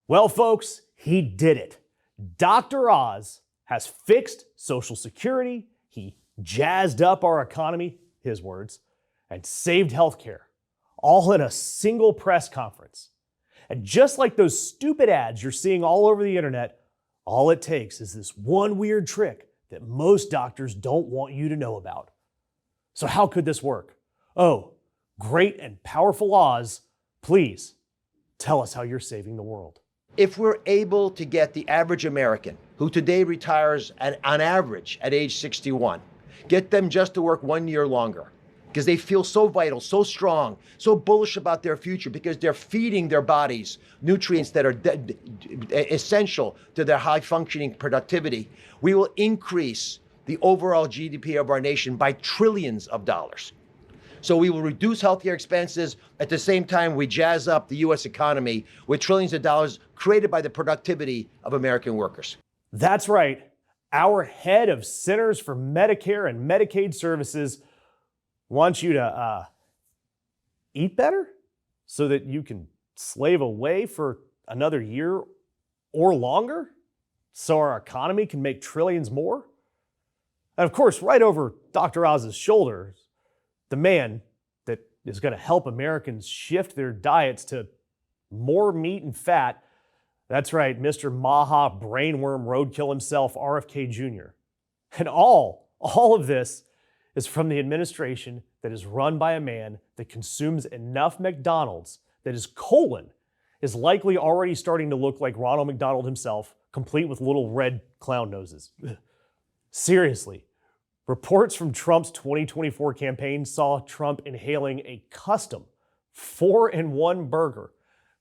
Well, folks, he did it. Dr. Oz has fixed Social Security, he jazzed up our economy, his words, and saved healthcare, all in a single press conference. And just like those stupid ads you're seeing all over the internet, all it takes is this one weird trick that most doctors don't want you to know about. So how could this work? Oh, great and powerful Oz, please tell us how you're saving the world. If we're able to get the average American, who today retires on average at age 61, get them just to work 1 year longer, because they feel so vital, so strong, so bullish about their future, because they're feeding their bodies nutrients that are essential to their high-functioning productivity, we will increase the overall GDP of our nation by trillions of dollars. So we will reduce healthcare expenses. At the same time, we jazz up the U.S. economy with trillions of dollars created by the productivity of American workers. That's right. Our head of Centers for Medicare and Medicaid Services wants you to eat better so that you can slave away for another year or longer so our economy can make trillions more. And of course, right over Dr. Oz's shoulders, the man that is going to help Americans shift their diets to more meat and fat, that's right, Mr. Maha Brainworm Roadkill himself, RFK Jr. And all of this is from the administration that is run by a man that consumes enough McDonald's that his colon is likely already starting to look like Ronald McDonald himself, complete with little red clown noses. Seriously. Reports from Trump's 2024 campaign saw Trump inhaling a custom 4-in-1 burger,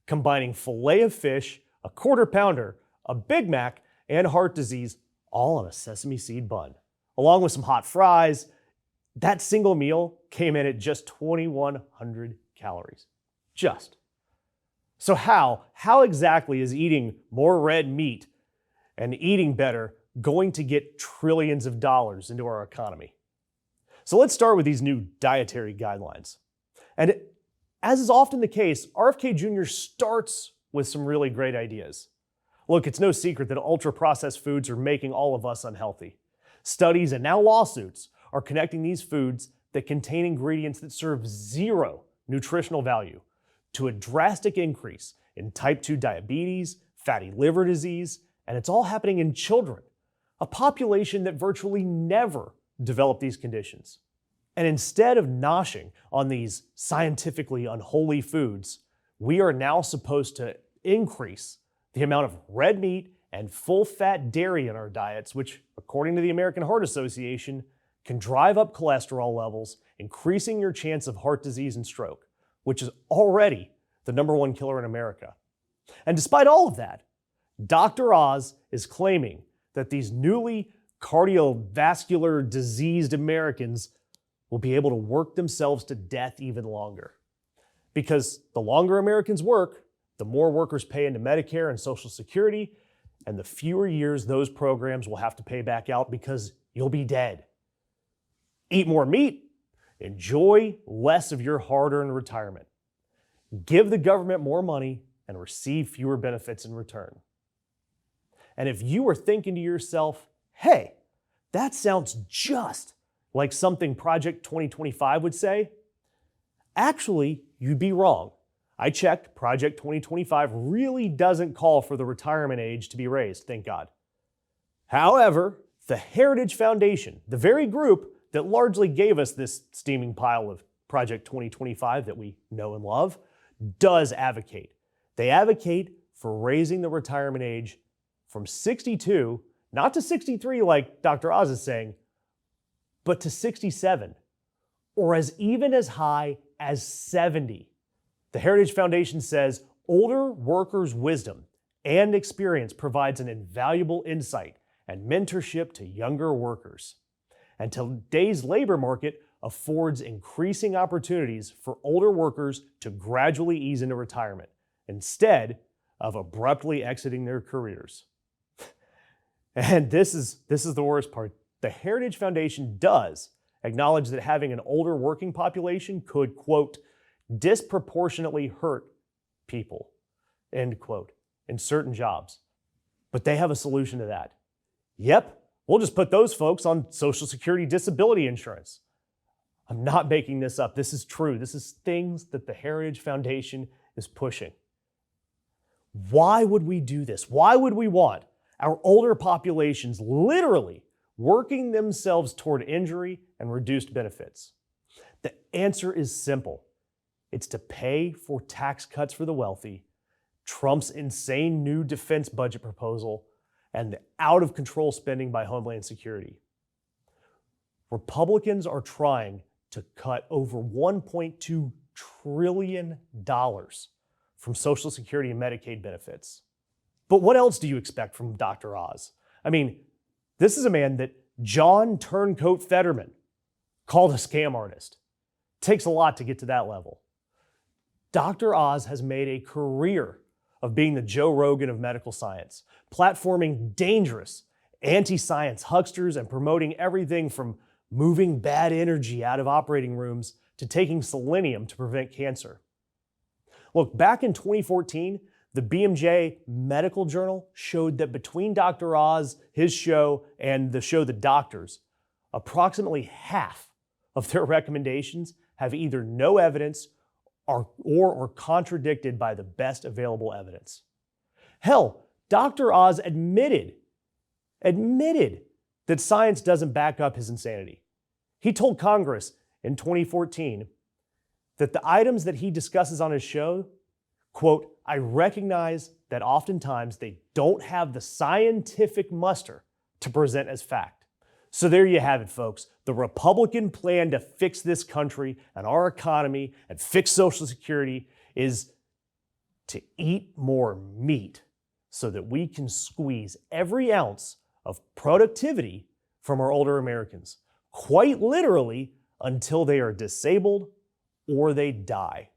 combining filet of fish, a quarter pounder, a Big Mac, and heart disease, all on a sesame seed bun. Along with some hot fries, that single meal came in at just 2,100 calories. Just. So how exactly is eating more red meat and eating better going to get trillions of dollars into our economy? So let's start with these new dietary guidelines. And as is often the case, RFK Jr. starts with some really great ideas. Look, it's no secret that ultra-processed foods are making all of us unhealthy. Studies and now lawsuits are connecting these foods that contain ingredients that serve zero nutritional value to a drastic increase in type 2 diabetes, fatty liver disease, and it's all happening in children, a population that virtually never developed these conditions. And instead of noshing on these scientifically unholy foods, we are now supposed to increase the amount of red meat and full-fat dairy in our diets, which, according to the American Heart Association, can drive up cholesterol levels, increasing your chance of heart disease and stroke, which is already the #1 killer in America. And despite all of that, Dr. Oz is claiming that these newly cardiovascular diseased Americans will be able to work themselves to death even longer. Because the longer Americans work, the more workers pay into Medicare and Social Security, and the fewer years those programs will have to pay back out because you'll be dead. Eat more meat, enjoy less of your hard-earned retirement. Give the government more money and receive fewer benefits in return. And if you are thinking to yourself, hey, that sounds just like something Project 2025 would say, actually, you'd be wrong. I checked, Project 2025 really doesn't call for the retirement age to be raised, thank God. However, the Heritage Foundation, the very group that largely gave us this steaming pile of Project 2025 that we know and love, does advocate. They advocate for raising the retirement age from 62, not to 63 like Dr. Oz is saying, but to 67, or even as high as 70. The Heritage Foundation says older workers' wisdom and experience provides an invaluable insight and mentorship to younger workers. And today's labor market affords increasing opportunities for older workers to gradually ease into retirement instead of abruptly exiting their careers. And this is the worst part. The Heritage Foundation does acknowledge that having an older working population could, quote, disproportionately hurt people, end quote. in certain jobs. But they have a solution to that. Yep, we'll just put those folks on Social Security disability insurance. I'm not making this up. This is true. This is things that the Heritage Foundation is pushing. Why would we do this? Why would we want our older populations literally working themselves toward injury and reduced benefits? The answer is simple. It's to pay for tax cuts for the wealthy, Trump's insane new defense budget proposal, and the out-of-control spending by Homeland Security. Republicans are trying to cut over $1.2 trillion from Social Security and Medicaid benefits. But what else do you expect from Dr. Oz? I mean, this is a man that John Turncoat Fetterman called a scam artist. Takes a lot to get to that level. Dr. Oz has made a career of being the Joe Rogan of medical science, platforming dangerous anti-science hucksters and promoting everything from moving bad energy out of operating rooms to taking selenium to prevent cancer. Look, back in 2014, the BMJ Medical Journal showed that between Dr. Oz, his show, and the show The Doctors, approximately half of their recommendations have either no evidence or are contradicted by the best available evidence. Hell, Dr. Oz admitted that science doesn't back up his insanity. He told Congress in 2014 that the items that he discusses on his show, quote, I recognize that oftentimes they don't have the scientific muster to present as fact. So there you have it, folks. The Republican plan to fix this country and our economy and fix Social Security is to eat more meat so that we can squeeze every ounce of productivity from our older Americans, quite literally until they are disabled or they die.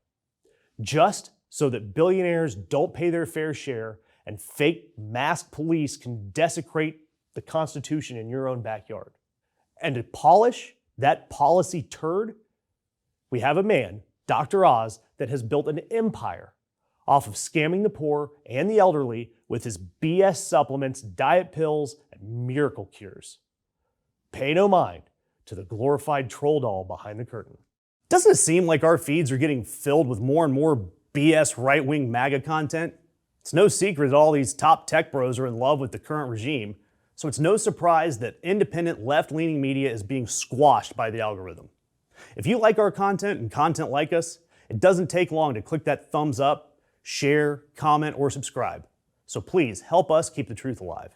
Just so that billionaires don't pay their fair share and fake masked police can desecrate the Constitution in your own backyard. And to polish that policy turd, we have a man, Dr. Oz, that has built an empire off of scamming the poor and the elderly with his BS supplements, diet pills, and miracle cures. Pay no mind to the glorified troll doll behind the curtain. Doesn't it seem like our feeds are getting filled with more and more BS right-wing MAGA content? It's no secret that all these top tech bros are in love with the current regime, so it's no surprise that independent left-leaning media is being squashed by the algorithm. If you like our content and content like us, it doesn't take long to click that thumbs up, share, comment, or subscribe. So please help us keep the truth alive.